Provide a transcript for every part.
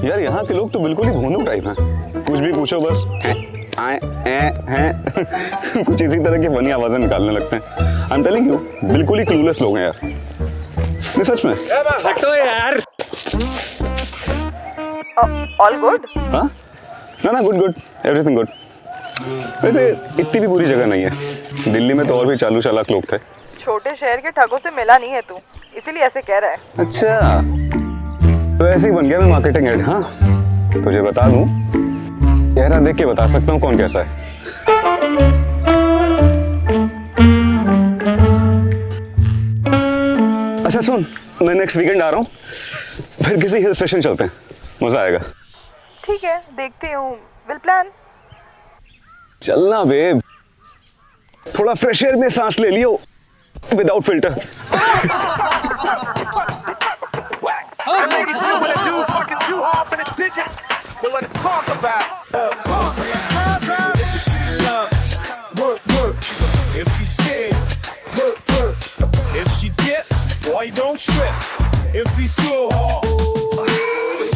यार यहाँ के लोग तो बिल्कुल ही भोंदू टाइप हैं, कुछ भी पूछो बस हैं कुछ इसी तरह की फनी आवाजें निकालने लगते हैं। आई एम टेलिंग यू, बिल्कुल ही क्लूलेस लोग हैं यार, नहीं सच में। यार ऑल गुड? हाँ ना गुड गुड, एवरीथिंग गुड। वैसे इतनी भी बुरी जगह नहीं है, दिल्ली में तो और भी चालू चालाक लोग थे। छोटे शहर के ठगों से मिला नहीं है तू, इसीलिए ऐसे कह रहा है। अच्छा तो ऐसे ही बन गया मैं मार्केटिंग हेड। हाँ तुझे बता दूं, चेहरा देख के बता सकता हूँ कौन कैसा है। अच्छा सुन, मैं नेक्स्ट वीकेंड आ रहा हूँ, फिर किसी हिल स्टेशन चलते हैं, मजा आएगा। ठीक है, देखती हूँ, विल प्लान। चलना बेब, थोड़ा फ्रेश एयर में सांस ले लियो without filter.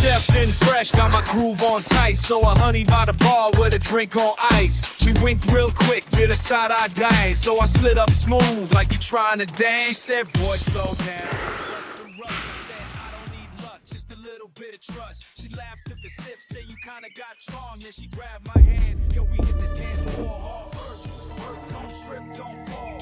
Stepped in fresh, got my groove on tight. So a honey by the bar with a drink on ice. She winked real quick, did a side-eye dance. So I slid up smooth like you trying to dance. She said, boy, slow down. I don't need luck, just a little bit of trust. She laughed, took a sip, said you kinda got strong. Then she grabbed my hand, yo, we hit the dance floor hard. Work, don't trip, don't fall.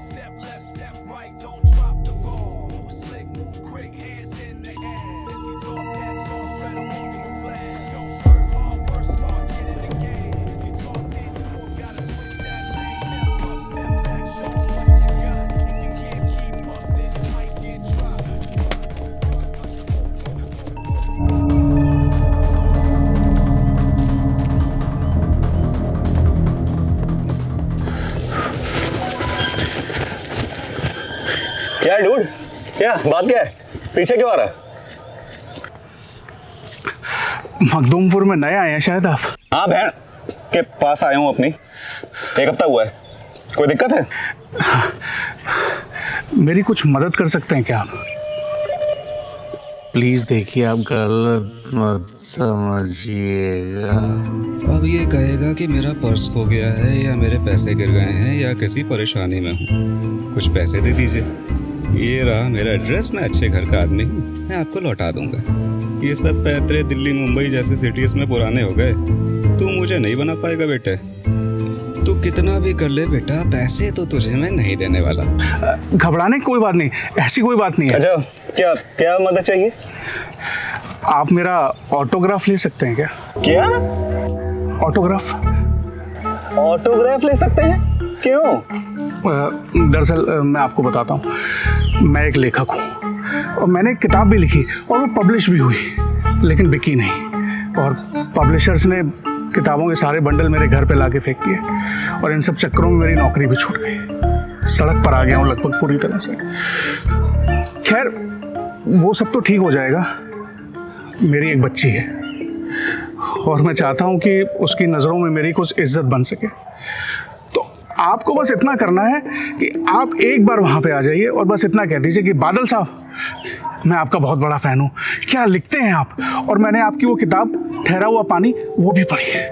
Step left, step right, don't drop the ball. Move slick, move quick, hands in the air. If you talk that talk, better walk in the flag. Don't hurt hard, work smart, get in the game. If you talk this, you gotta switch that lane. Step up, step back, show 'em what you got. If you can't keep up, then you might get dropped. क्या है dude, क्या बात क्या है, पीछे क्यों आ रहा है? मखदूमपुर में नए आए हैं शायद आप? हाँ बहन के पास आया हूँ अपनी, एक हफ्ता हुआ है। कोई दिक्कत है? मेरी कुछ मदद कर सकते हैं क्या आप? प्लीज देखिए, आप गलत मत समझिएगा। अब ये कहेगा कि मेरा पर्स खो गया है या मेरे पैसे गिर गए हैं या किसी परेशानी में हूँ, कुछ पैसे दे दीजिए। ये रहा मेरा एड्रेस, मैं अच्छे घर का आदमी हूँ, मैं आपको लौटा दूंगा। ये सब पैतरे दिल्ली मुंबई जैसे सिटीज में पुराने हो गए, तू मुझे नहीं बना पाएगा बेटे। तू कितना भी कर ले बेटा, पैसे तो तुझे मैं नहीं देने वाला। घबराने की कोई बात नहीं, ऐसी कोई बात नहीं है। अच्छा क्या क्या मदद चाहिए? आप मेरा ऑटोग्राफ ले सकते हैं क्या? क्या ऑटोग्राफ? ऑटोग्राफ ले सकते हैं? क्यों? दरअसल मैं आपको बताता हूँ, मैं एक लेखक हूँ और मैंने एक किताब भी लिखी और वो पब्लिश भी हुई, लेकिन बिकी नहीं। और पब्लिशर्स ने किताबों के सारे बंडल मेरे घर पे लाके फेंक दिए और इन सब चक्करों में मेरी नौकरी भी छूट गई। सड़क पर आ गया हूँ लगभग पूरी तरह से। खैर वो सब तो ठीक हो जाएगा। मेरी एक बच्ची है और मैं चाहता हूँ कि उसकी नज़रों में मेरी कुछ इज्जत बन सके। तो आपको बस इतना करना है कि आप एक बार वहाँ पे आ जाइए और बस इतना कह दीजिए कि बादल साहब, मैं आपका बहुत बड़ा फ़ैन हूँ, क्या लिखते हैं आप, और मैंने आपकी वो किताब ठहरा हुआ पानी वो भी पढ़ी है।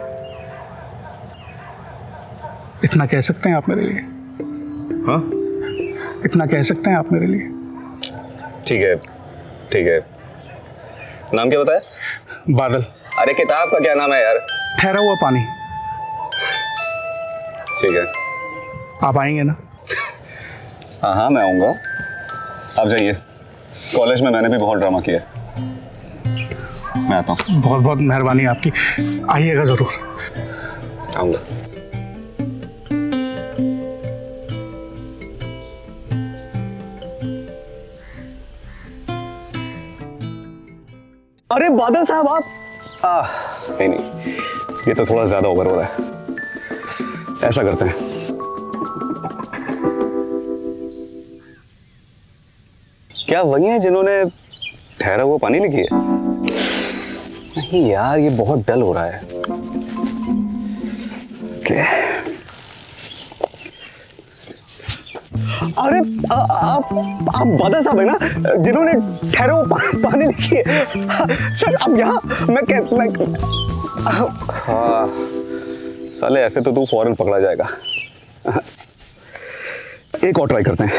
इतना कह सकते हैं आप मेरे लिए? हाँ इतना कह सकते हैं आप मेरे लिए? ठीक है ठीक है। नाम क्या बताया? बादल। अरे किताब का क्या नाम है यार? ठहरा हुआ पानी। ठीक है, आप आएंगे ना? हाँ हाँ मैं आऊँगा, आप जाइए। कॉलेज में मैंने भी बहुत ड्रामा किया है, मैं आता हूँ। बहुत बहुत मेहरबानी आपकी, आइएगा ज़रूर। आऊँगा। अरे बादल साहब आप नहीं नहीं, ये तो थोड़ा ज्यादा ओवर हो रहा है। ऐसा करते हैं, क्या वही है जिन्होंने ठहरा हुआ पानी लिखी है? नहीं यार, ये बहुत डल हो रहा है। अरे आप बादल साहब है ना, जिन्होंने ठहरो पानी लिखी है। सर अब यहाँ मैं हाँ साले, ऐसे तो तू फौरन पकड़ा जाएगा। एक और ट्राई करते हैं।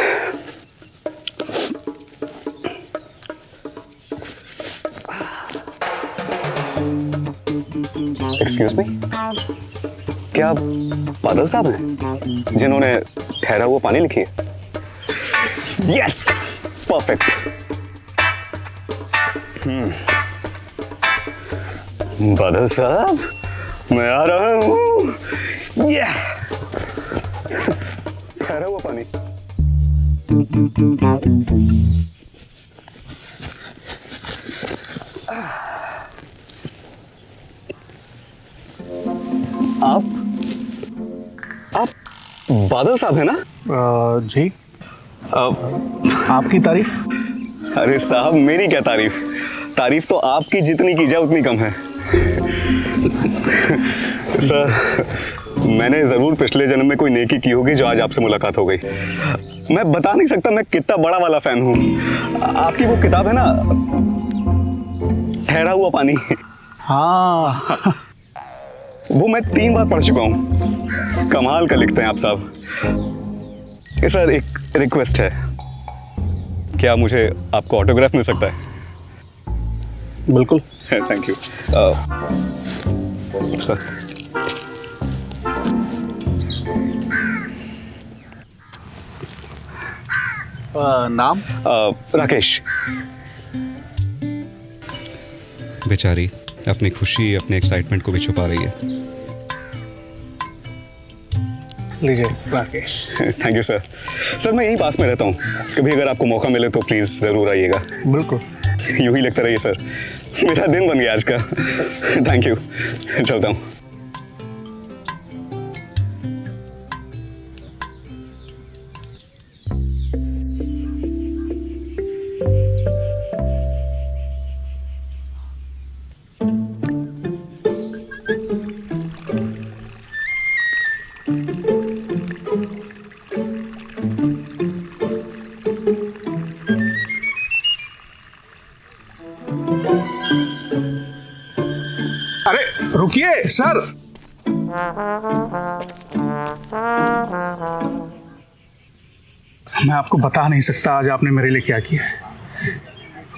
एक्सक्यूज मी, क्या आप बादल साहब हैं जिन्होंने ठहरा हुआ पानी लिखी है? Yes, perfect. बादल साहब, मैं आ रहा हूं। ये ठहरा हुआ पानी। आप बादल साहब है ना? जी। आपकी तारीफ? अरे साहब, मेरी क्या तारीफ, तारीफ तो आपकी जितनी की जाए उतनी कम है। सर, मैंने जरूर पिछले जन्म में कोई नेकी की होगी जो आज आपसे मुलाकात हो गई। मैं बता नहीं सकता मैं कितना बड़ा वाला फैन हूँ। आपकी वो किताब है ना, ठहरा हुआ पानी, हाँ वो मैं 3 बार पढ़ चुका हूँ। कमाल का लिखते हैं आप साहब। सर, एक रिक्वेस्ट है, क्या मुझे आपको ऑटोग्राफ मिल सकता है? बिल्कुल। Thank you sir. नाम? राकेश। बेचारी अपनी खुशी, अपने एक्साइटमेंट को भी छुपा रही है। लीजिए Rakesh. Thank you sir. Sir, मैं यहीं पास में रहता हूँ, कभी अगर आपको मौका मिले तो प्लीज़ ज़रूर आइएगा। बिल्कुल। यूं ही लिखते रहिए सर, मेरा दिन बन गया आज का। थैंक यू, चलता हूँ। अरे रुकिए सर। मैं आपको बता नहीं सकता आज आपने मेरे लिए क्या किया है।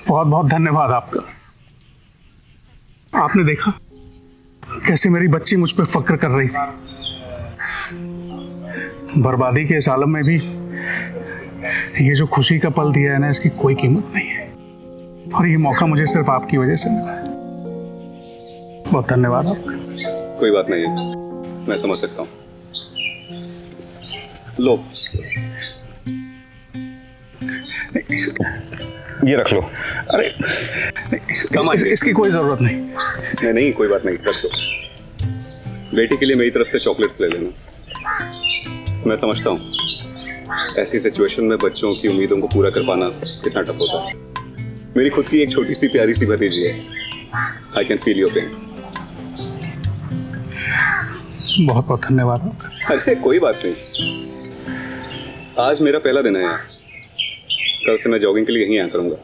बहुत बहुत धन्यवाद आपका। आपने देखा कैसे मेरी बच्ची मुझ पर फक्र कर रही थी। बर्बादी के इस आलम में भी ये जो खुशी का पल दिया है ना, इसकी कोई कीमत नहीं है। और ये मौका मुझे सिर्फ आपकी वजह से मिला है। बहुत धन्यवाद आपका। कोई बात नहीं है, मैं समझ सकता हूँ। लो, ये रख लो। अरे इसकी कोई जरूरत नहीं। नहीं, कोई बात नहीं, रख दो। बेटी के लिए मेरी तरफ से चॉकलेट्स ले लेना। मैं समझता हूँ ऐसी सिचुएशन में बच्चों की उम्मीदों को पूरा कर पाना कितना टफ होता है। मेरी खुद की एक छोटी सी प्यारी सी भतीजी है। I can feel your pain. बहुत बहुत धन्यवाद। अरे कोई बात नहीं, आज मेरा पहला दिन है यहाँ। कल से मैं जॉगिंग के लिए यहीं आया करूँगा।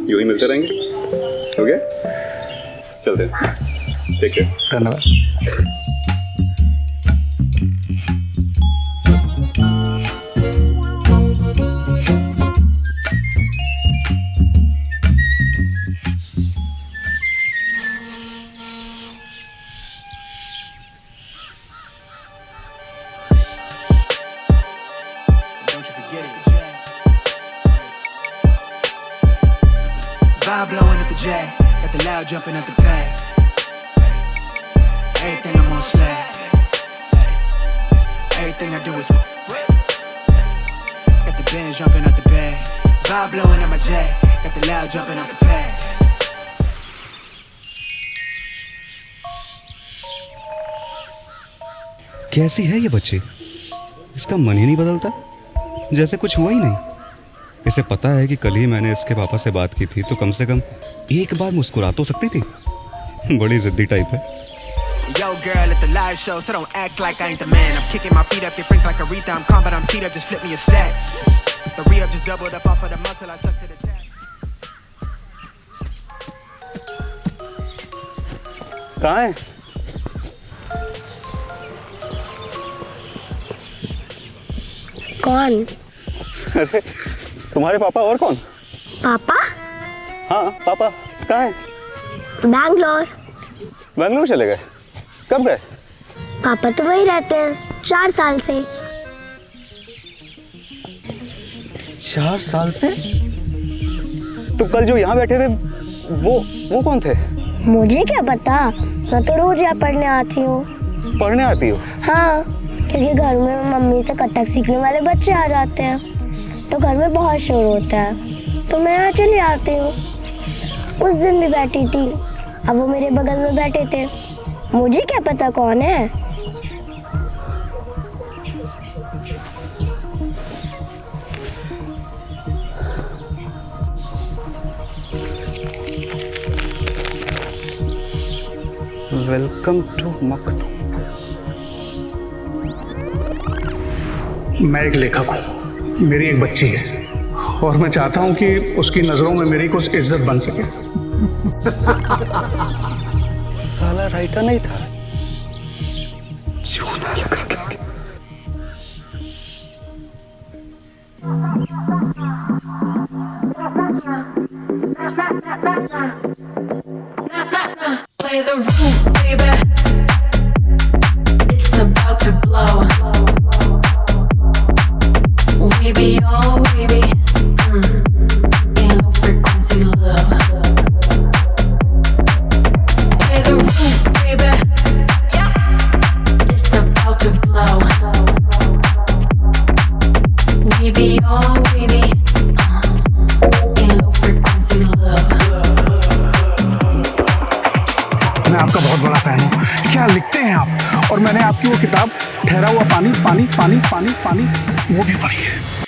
यूं ही मिलते रहेंगे। हो गया? चलते हैं। Take care. धन्यवाद। Vibe blowing at the J, got the loud jumping at the pad. Everything I'm on slab. Everything I do is got the bands jumping at the bag. Vibe blowing at my J, got the loud jumping at the pad. कैसी है ये बच्ची? इसका मन ही नहीं बदलता, जैसे कुछ हुआ ही नहीं। इसे पता है कि कल ही मैंने इसके पापा से बात की थी, तो कम से कम एक बार मुस्कुरा तो सकती थी। बड़ी जिद्दी टाइप है। Yo, girl, at the live show, so don't act like I ain't the man. I'm kicking my feet up, get frank like Aretha. I'm calm, but I'm teed up, just flip me a stack. The re-up just doubled up off of the muscle I stuck to the tap. कहाँ है? कौन? अरे तुम्हारे पापा और कौन? पापा? हाँ पापा कहाँ है? बैंगलोर। बेंगलुरु चले गए? कब गए? पापा तो वही रहते हैं 4 साल से। 4 साल से? तो कल जो यहाँ बैठे थे वो कौन थे? मुझे क्या पता, मैं तो रोज यहाँ पढ़ने आती हूँ। पढ़ने आती हो? हाँ, क्योंकि घर में मम्मी से कथक सीखने वाले बच्चे आ जाते हैं तो घर में बहुत शोर होता है, तो मैं यहाँ चली आती हूँ। उस दिन भी बैठी थी, अब वो मेरे बगल में बैठे थे, मुझे क्या पता कौन है। Welcome to Makhdoom. मैं एक लेखक हूँ, मेरी एक बच्ची है और मैं चाहता हूँ कि उसकी नज़रों में मेरी कुछ इज्जत बन सके। साला राइटर नहीं था, चूना लगा के। Play the room, baby. It's about to blow. We be on, baby. In low frequency love. Play the room, baby. It's about to blow. We be on, baby. In low frequency love. मैं आपका बहुत बड़ा fan हूँ। क्या लिखते हैं आप? और मैंने आपकी वो किताब ठहरा हुआ पानी पानी पानी पानी पानी वो भी पढ़ी है।